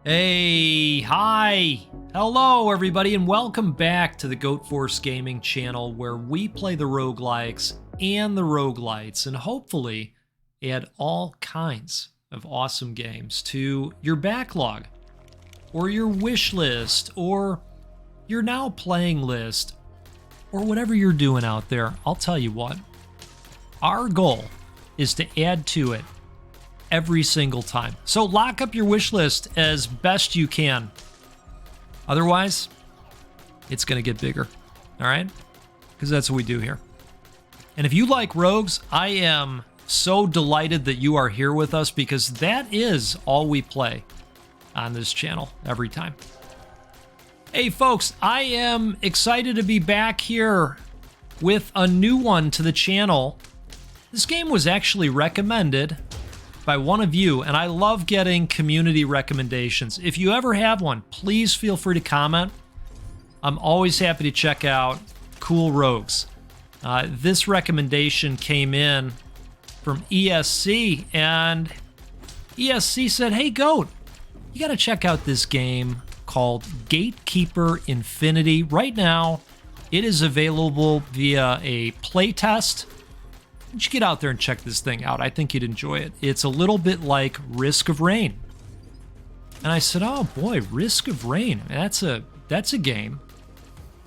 Hey, hi, hello everybody, and welcome back to the Goat Force Gaming channel where we play the roguelikes and the roguelites and hopefully add all kinds of awesome games to your backlog or your wish list or your now playing list or whatever you're doing out there. I'll tell you what, our goal is to add to it every single time. So lock up your wish list as best you can. Otherwise, it's going to get bigger. All right? Because that's what we do here. And if you like rogues, I am so delighted that you are here with us because that is all we play on this channel every time. Hey folks, I am excited to be back here with a new one to the channel. This game was actually recommended by one of you, and I love getting community recommendations. If you ever have one, please feel free to comment. I'm always happy to check out cool rogues. This recommendation came in from ESC, and ESC said, hey Goat, you gotta check out this game called Gatekeeper Infinity. Right now, it is available via a playtest. You should get out there and check this thing out. I think you'd enjoy it. It's a little bit like Risk of Rain. And I said, oh boy, Risk of Rain. That's a game.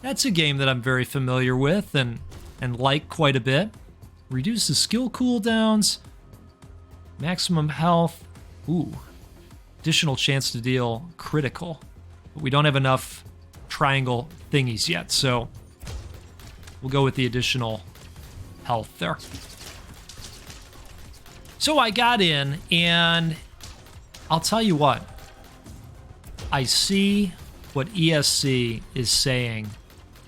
That's a game that I'm very familiar with and like quite a bit. Reduces skill cooldowns, maximum health. Ooh, additional chance to deal critical. But we don't have enough triangle thingies yet, so we'll go with the additional health there. So I got in, and I'll tell you what, I see what ESC is saying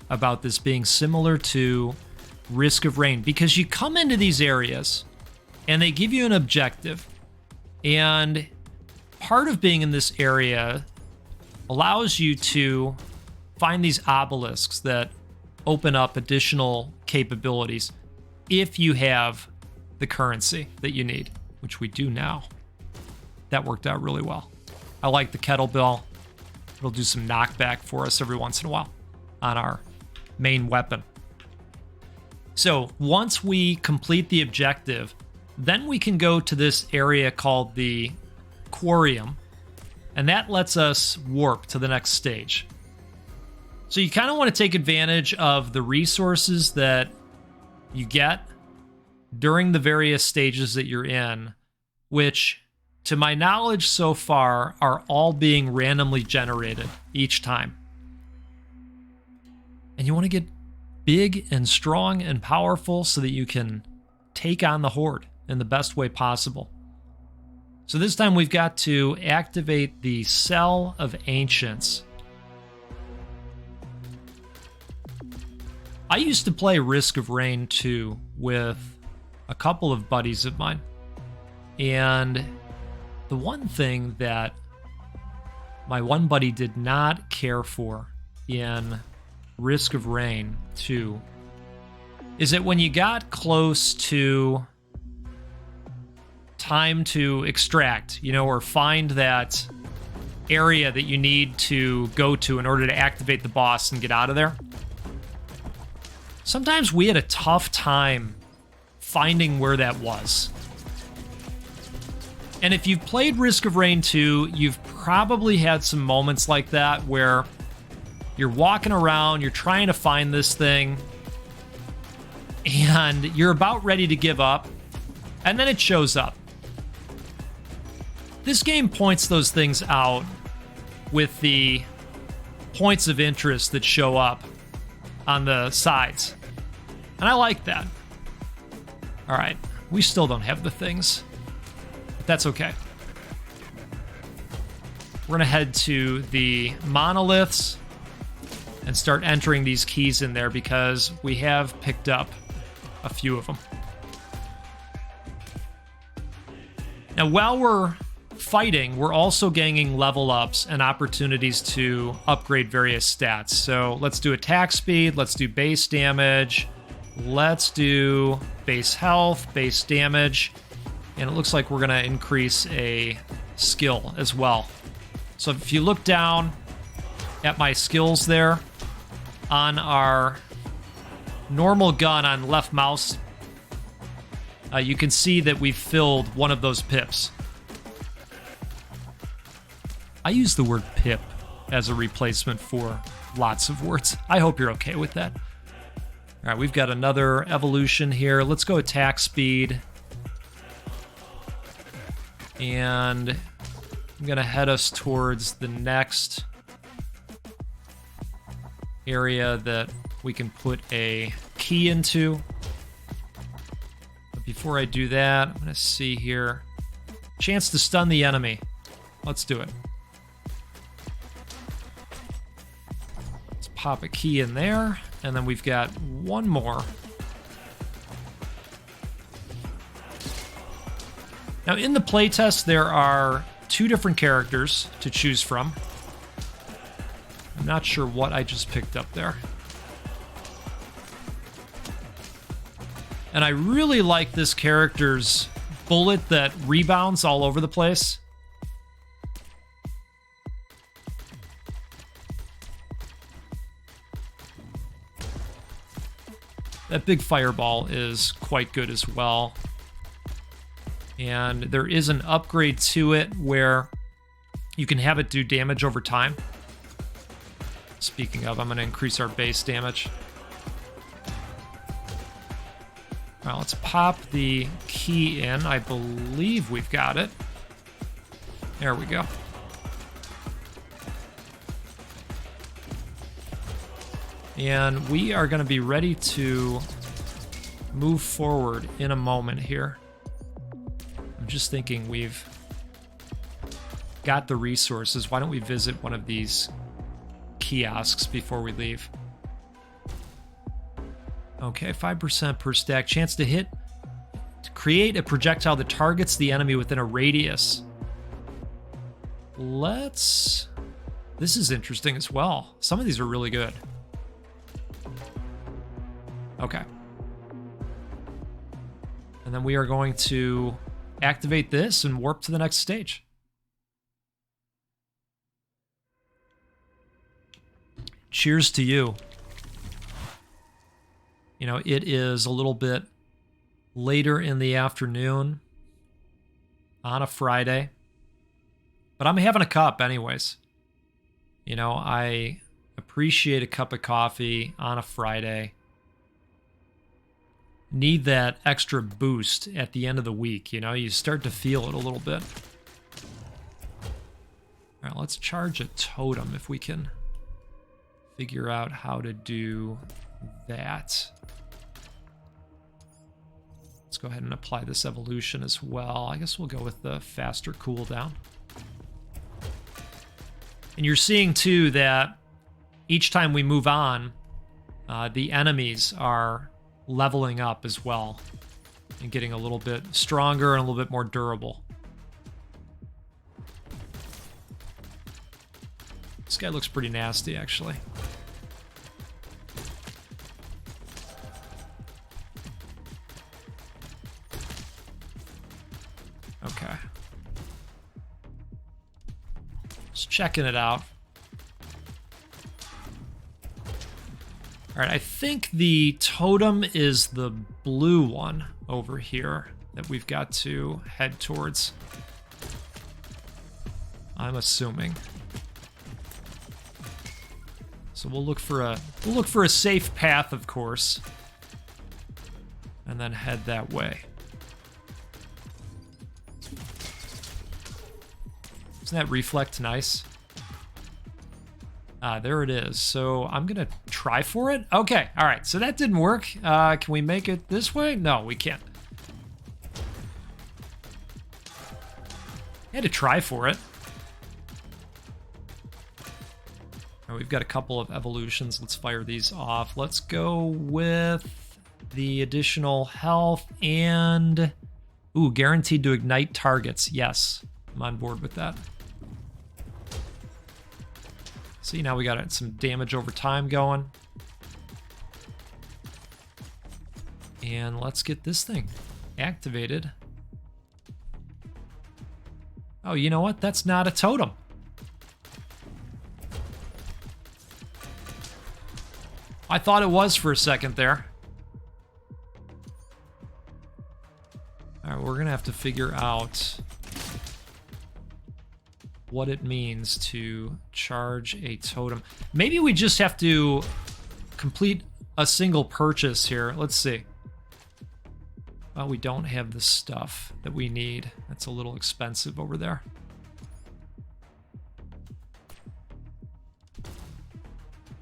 about this being similar to Risk of Rain, because you come into these areas and they give you an objective, and part of being in this area allows you to find these obelisks that open up additional capabilities if you have the currency that you need, which we do now. That worked out really well. I like the kettlebell. It'll do some knockback for us every once in a while on our main weapon. So once we complete the objective, then we can go to this area called the Aquarium, and that lets us warp to the next stage. So you kind of want to take advantage of the resources that you get during the various stages that you're in, which, to my knowledge so far, are all being randomly generated each time. And you want to get big and strong and powerful so that you can take on the Horde in the best way possible. So this time we've got to activate the Cell of Ancients. I used to play Risk of Rain 2 with a couple of buddies of mine. And the one thing that my one buddy did not care for in Risk of Rain 2 is that when you got close to time to extract, or find that area that you need to go to in order to activate the boss and get out of there, sometimes we had a tough time finding where that was. And if you've played Risk of Rain 2, you've probably had some moments like that where you're walking around, you're trying to find this thing, and you're about ready to give up, and then it shows up. This game points those things out with the points of interest that show up on the sides. And I like that. All right, we still don't have the things, but that's okay. We're gonna head to the monoliths and start entering these keys in there because we have picked up a few of them. Now, while we're fighting, we're also gaining level ups and opportunities to upgrade various stats. So let's do attack speed, let's do base damage, let's do base health, base damage, and it looks like we're gonna increase a skill as well. So if you look down at my skills there, on our normal gun on left mouse, you can see that we've filled one of those pips. I use the word pip as a replacement for lots of words. I hope you're okay with that. All right, we've got another evolution here. Let's go attack speed. And I'm going to head us towards the next area that we can put a key into. But before I do that, I'm going to see here. Chance to stun the enemy. Let's do it. Let's pop a key in there. And then we've got one more. Now, in the playtest, there are 2 different characters to choose from. I'm not sure what I just picked up there. And I really like this character's bullet that rebounds all over the place. That big fireball is quite good as well. And there is an upgrade to it where you can have it do damage over time. Speaking of, I'm going to increase our base damage. All right, let's pop the key in. I believe we've got it. There we go. And we are going to be ready to move forward in a moment here. I'm just thinking we've got the resources. Why don't we visit one of these kiosks before we leave? Okay, 5% per stack. Chance to hit. To create a projectile that targets the enemy within a radius. This is interesting as well. Some of these are really good. Okay. And then we are going to activate this and warp to the next stage. Cheers to you. You know, it is a little bit later in the afternoon on a Friday, but I'm having a cup anyways. You know, I appreciate a cup of coffee on a Friday. Need that extra boost at the end of the week, you know? You start to feel it a little bit. All right, let's charge a totem if we can figure out how to do that. Let's go ahead and apply this evolution as well. I guess we'll go with the faster cooldown. And you're seeing, too, that each time we move on, the enemies are leveling up as well and getting a little bit stronger and a little bit more durable. This guy looks pretty nasty, actually. Okay. Just checking it out. All right, I think the totem is the blue one over here that we've got to head towards. I'm assuming. So we'll look for a safe path, of course, and then head that way. Isn't that reflect nice? There it is. So I'm going to try for it. Okay. All right. So that didn't work. Can we make it this way? No, we can't. I had to try for it. All right, we've got a couple of evolutions. Let's fire these off. Let's go with the additional health and... Ooh, guaranteed to ignite targets. Yes, I'm on board with that. See, now we got some damage over time going. And let's get this thing activated. Oh, you know what? That's not a totem. I thought it was for a second there. All right, we're going to have to figure out what it means to charge a totem. Maybe we just have to complete a single purchase here. Let's see. Well, we don't have the stuff that we need. That's a little expensive over there.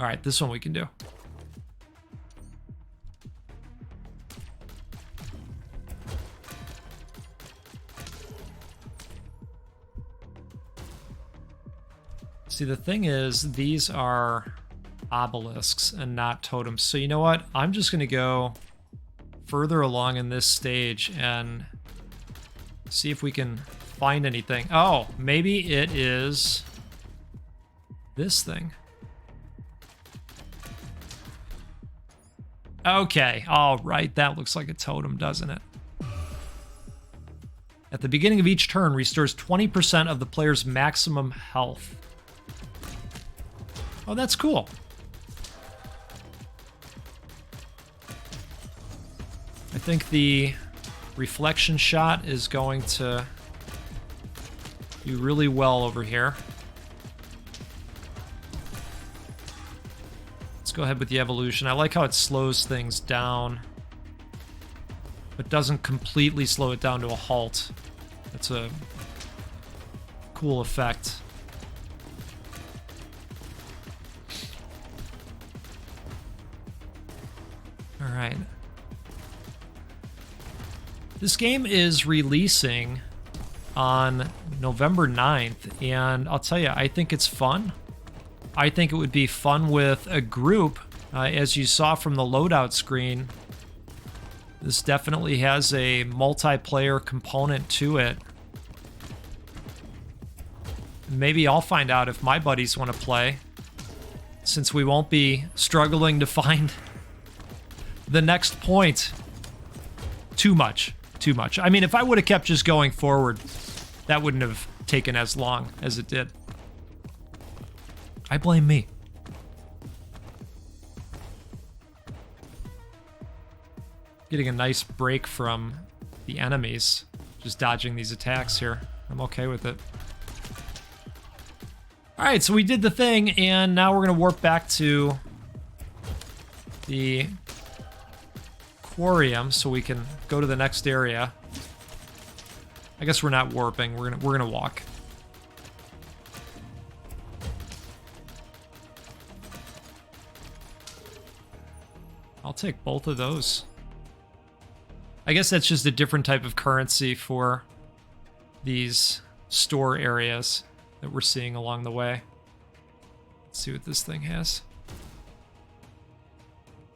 All right, this one we can do. See, the thing is, these are obelisks and not totems. So you know what? I'm just going to go further along in this stage and see if we can find anything. Oh, maybe it is this thing. Okay, all right. That looks like a totem, doesn't it? At the beginning of each turn, restores 20% of the player's maximum health. Oh, that's cool. I think the reflection shot is going to do really well over here. Let's go ahead with the evolution. I like how it slows things down, but doesn't completely slow it down to a halt. That's a cool effect. All right. This game is releasing on November 9th, and I'll tell you, I think it's fun. I think it would be fun with a group. As you saw from the loadout screen, this definitely has a multiplayer component to it. Maybe I'll find out if my buddies want to play, since we won't be struggling to find the next point too much. I mean, if I would have kept just going forward, that wouldn't have taken as long as it did. I blame me. Getting a nice break from the enemies, just dodging these attacks here. I'm okay with it. All right, so we did the thing, and now we're gonna warp back to the aquarium so we can go to the next area. I guess we're not warping. We're gonna walk. I'll take both of those. I guess that's just a different type of currency for these store areas that we're seeing along the way. Let's see what this thing has.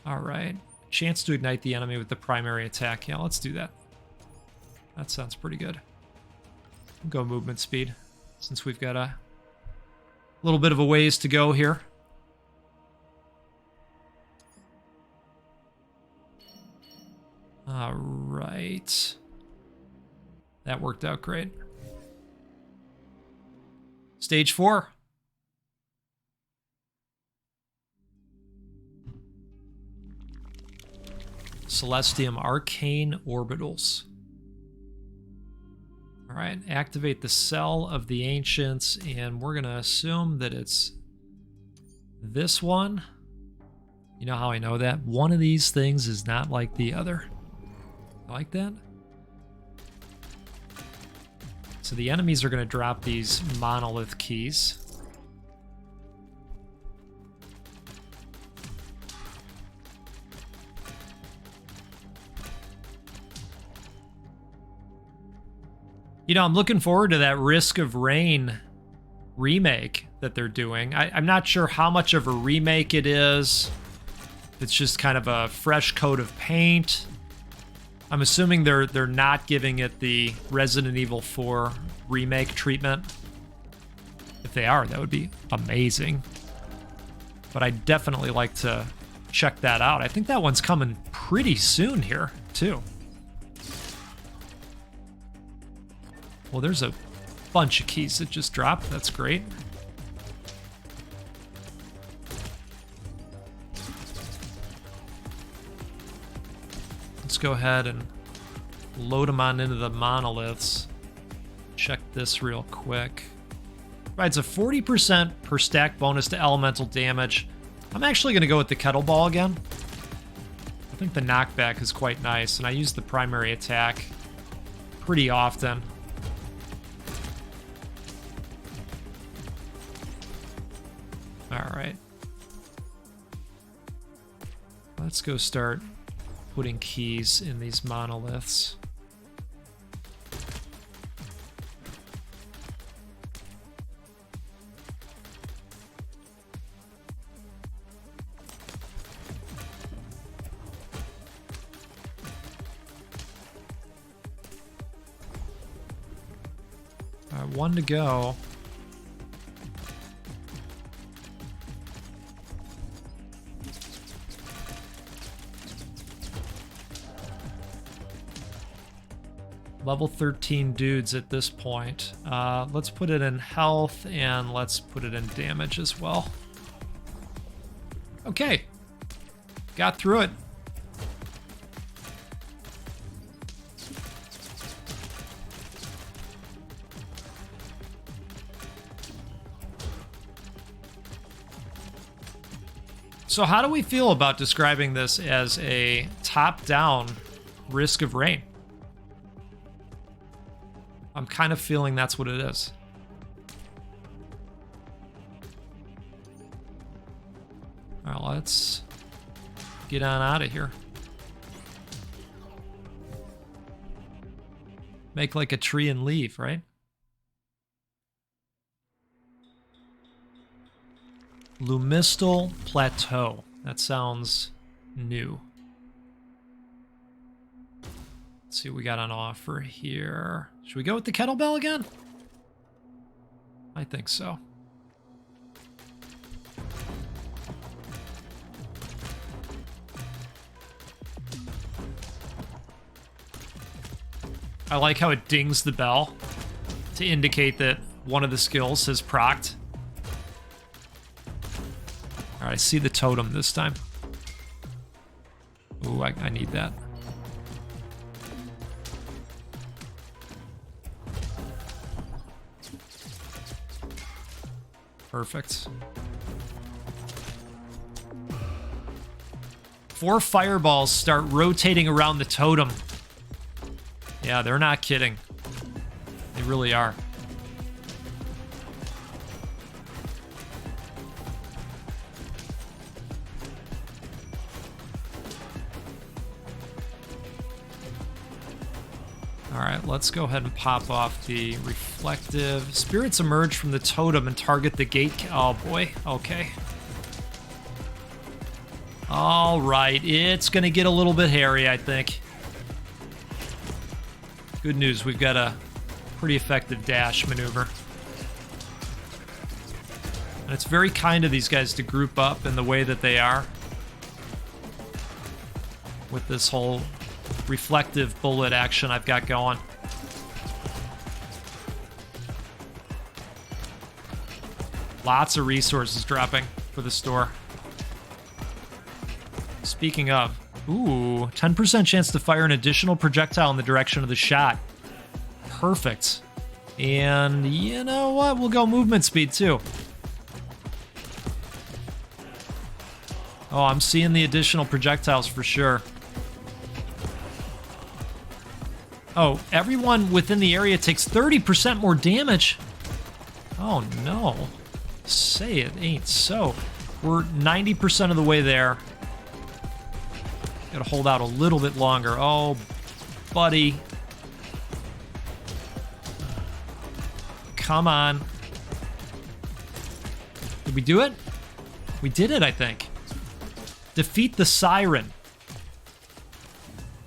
All right. Chance to ignite the enemy with the primary attack. Yeah, let's do that. That sounds pretty good. We'll go movement speed, since we've got a little bit of a ways to go here. All right. That worked out great. Stage 4. Celestium Arcane Orbitals. All right, activate the Cell of the Ancients, and we're gonna assume that it's this one. You know how I know that? One of these things is not like the other. Like that? So the enemies are gonna drop these monolith keys. You know, I'm looking forward to that Risk of Rain remake that they're doing. I'm not sure how much of a remake it is. It's just kind of a fresh coat of paint. I'm assuming they're not giving it the Resident Evil 4 remake treatment. If they are, that would be amazing. But I'd definitely like to check that out. I think that one's coming pretty soon here, too. Well, there's a bunch of keys that just dropped. That's great. let's go ahead and load them on into the monoliths. Check this real quick. Provides a 40% per stack bonus to elemental damage. I'm actually going to go with the kettleball again. I think the knockback is quite nice, and I use the primary attack pretty often. All right. Let's go start putting keys in these monoliths. All right, one to go. Level 13 dudes at this point. Let's put it in health and let's put it in damage as well. Okay. Got through it. So how do we feel about describing this as a top-down Risk of Rain? I'm kind of feeling that's what it is. All right, let's get on out of here. Make like a tree and leave, right? Lumistal Plateau. That sounds new. Let's see what we got on offer here. Should we go with the kettlebell again? I think so. I like how it dings the bell to indicate that one of the skills has procced. All right, I see the totem this time. Ooh, I need that. Perfect. 4 fireballs start rotating around the totem. Yeah, they're not kidding. They really are. All right, let's go ahead and pop off the reflective. Spirits emerge from the totem and target the gate. Oh boy, okay. All right, it's gonna get a little bit hairy, I think. Good news, we've got a pretty effective dash maneuver. And it's very kind of these guys to group up in the way that they are. With this whole reflective bullet action I've got going. Lots of resources dropping for the store. Speaking of, ooh, 10% chance to fire an additional projectile in the direction of the shot. Perfect. And you know what? We'll go movement speed too. Oh, I'm seeing the additional projectiles for sure. Oh, everyone within the area takes 30% more damage. Oh no. Say it ain't so. We're 90% of the way there. Gotta hold out a little bit longer. Oh, buddy. Come on. Did we do it? We did it, I think. Defeat the siren.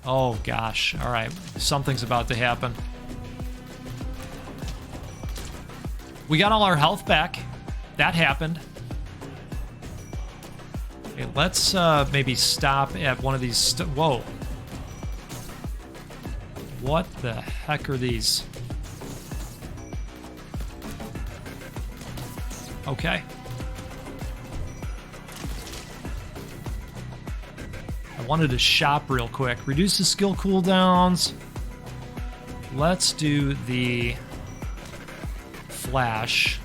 Oh, gosh. All right. Something's about to happen. We got all our health back. That happened. Okay, let's maybe stop at one of these. Whoa. What the heck are these? Okay. I wanted to shop real quick. Reduce the skill cooldowns. Let's do the flash.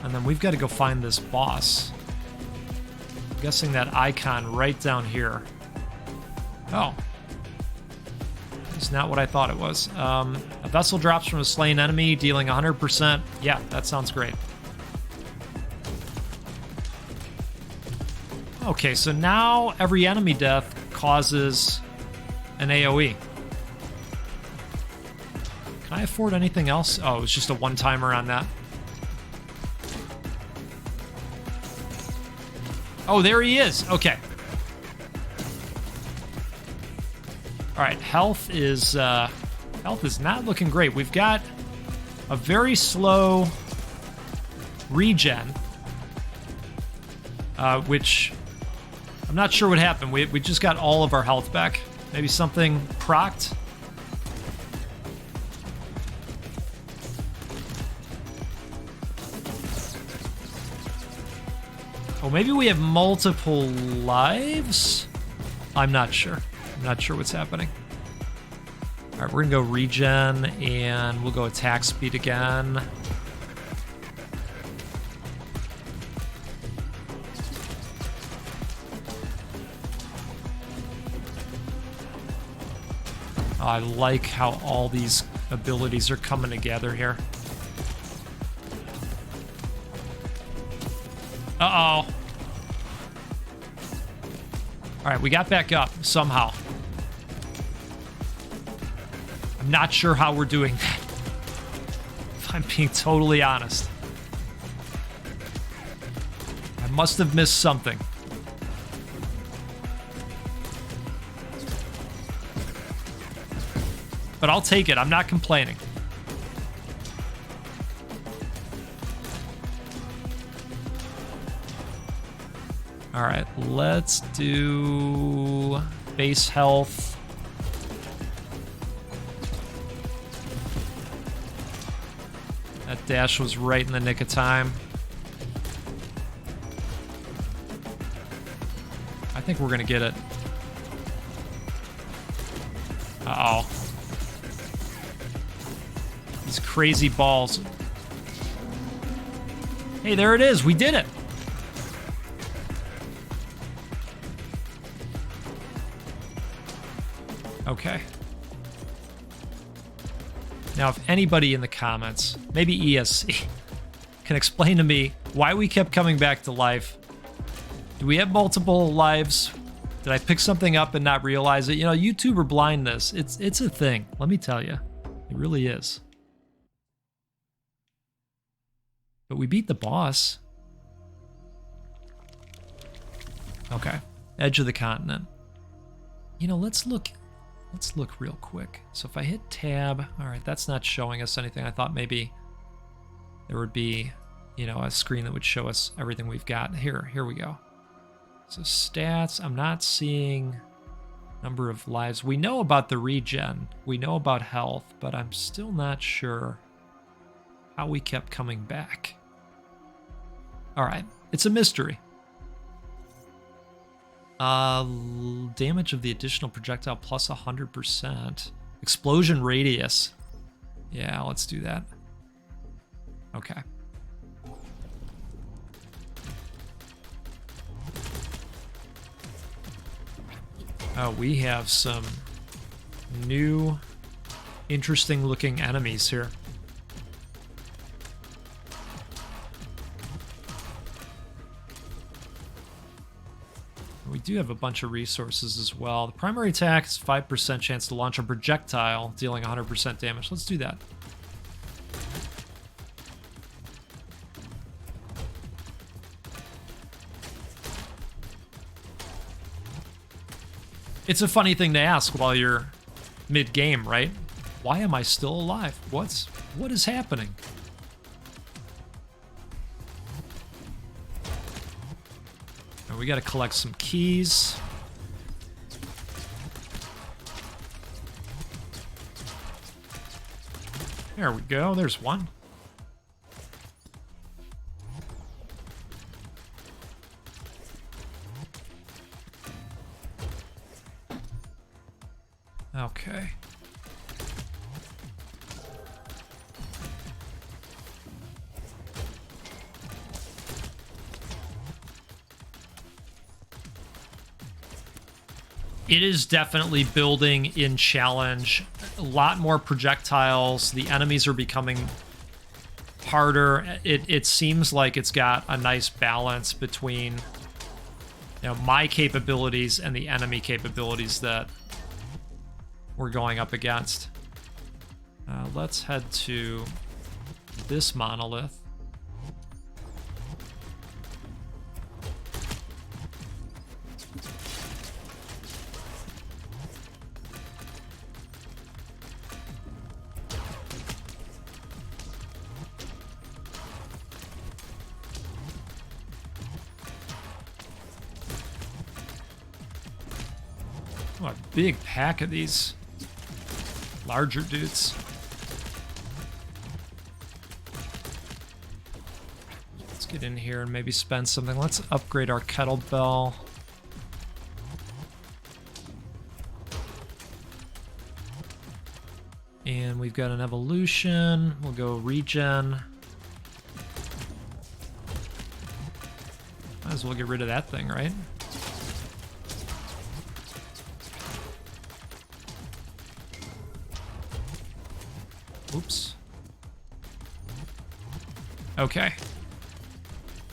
And then we've got to go find this boss. I'm guessing that icon right down here. Oh. It's not what I thought it was. A vessel drops from a slain enemy, dealing 100%. Yeah, that sounds great. Okay, so now every enemy death causes an AoE. Can I afford anything else? Oh, it was just a one-timer on that. Oh, there he is. Okay. All right, health is not looking great. We've got a very slow regen, which I'm not sure what happened. We just got all of our health back. Maybe something procced. Oh, maybe we have multiple lives? I'm not sure. I'm not sure what's happening. All right, we're gonna go regen, and we'll go attack speed again. Oh, I like how all these abilities are coming together here. Uh-oh. All right, we got back up somehow. I'm not sure how we're doing that, if I'm being totally honest. I must have missed something. But I'll take it. I'm not complaining. All right, let's do base health. That dash was right in the nick of time. I think we're gonna get it. Uh-oh. These crazy balls. Hey, there it is. We did it. Okay. Now, if anybody in the comments, maybe ESC, can explain to me why we kept coming back to life. Do we have multiple lives? Did I pick something up and not realize it? You know, YouTuber blindness, it's a thing. Let me tell you. It really is. But we beat the boss. Okay. Edge of the continent. You know, let's look real quick. So if I hit tab, all right, that's not showing us anything. I thought maybe there would be, you know, a screen that would show us everything we've got. Here we go. So stats, I'm not seeing number of lives. We know about the regen. We know about health, but I'm still not sure how we kept coming back. All right, it's a mystery. Damage of the additional projectile plus 100%. Explosion radius. Yeah, let's do that. Okay. Oh, we have some new, interesting looking enemies here. We do have a bunch of resources as well. The primary attack is 5% chance to launch a projectile, dealing 100% damage. Let's do that. It's a funny thing to ask while you're mid-game, right? Why am I still alive? What is happening? We got to collect some keys. There we go. There's one. Okay. It is definitely building in challenge. A lot more projectiles. The enemies are becoming harder. It seems like it's got a nice balance between, you know, my capabilities and the enemy capabilities that we're going up against. Let's head to this monolith. Oh, a big pack of these larger dudes. Let's get in here and maybe spend something. Let's upgrade our kettlebell. And we've got an evolution. We'll go regen. Might as well get rid of that thing, right? Oops. Okay.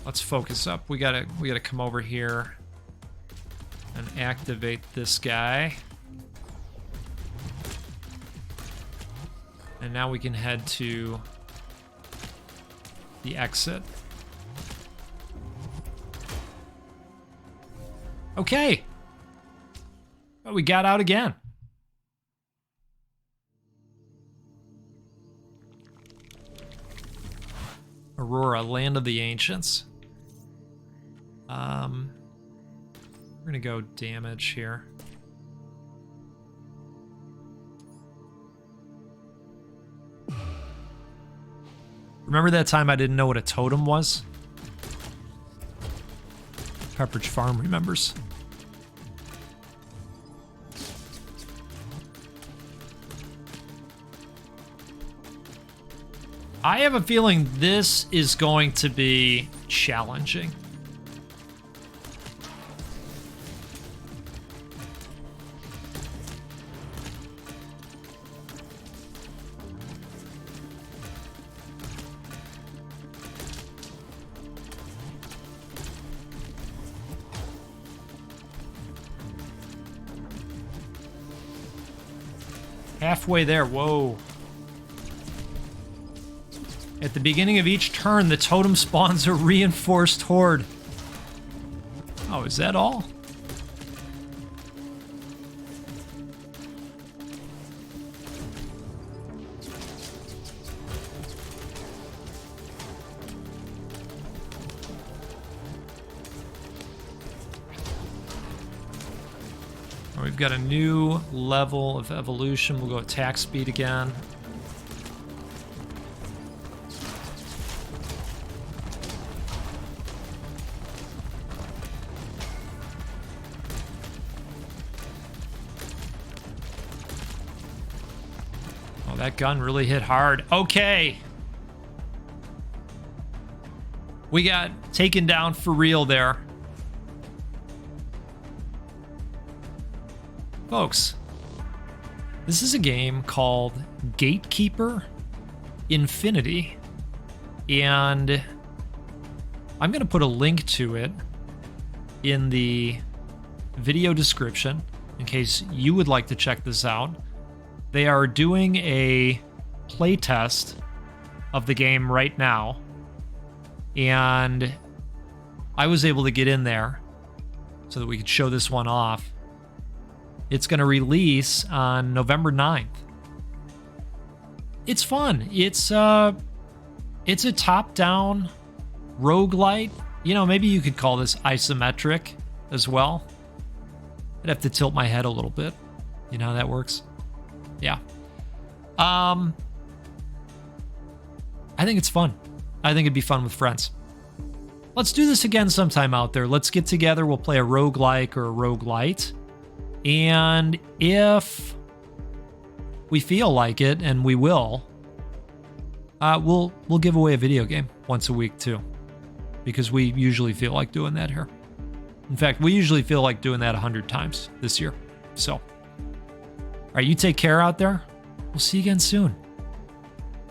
Let's focus up. We gotta come over here and activate this guy. And now we can head to the exit. Okay. Well, we got out again. Aurora, Land of the Ancients. We're gonna go damage here. Remember that time I didn't know what a totem was? Pepperidge Farm remembers. I have a feeling this is going to be challenging. Halfway there, whoa. At the beginning of each turn, the totem spawns a reinforced horde. Oh, is that all? Oh, we've got a new level of evolution. We'll go attack speed again. That gun really hit hard. Okay. We got taken down for real there. Folks, this is a game called Gatekeeper Infinity. And I'm going to put a link to it in the video description in case you would like to check this out. They are doing a playtest of the game right now, and I was able to get in there so that we could show this one off. It's going to release on November 9th. It's fun. It's a top-down roguelite. You know, maybe you could call this isometric as well. I'd have to tilt my head a little bit. You know how that works? Yeah. I think it's fun. I think it'd be fun with friends. Let's do this again sometime out there. Let's get together. We'll play a roguelike or a roguelite. And if we feel like it, and we will, we'll give away a video game once a week too, because we usually feel like doing that here. In fact, we usually feel like doing that 100 times this year. So, all right, you take care out there. We'll see you again soon.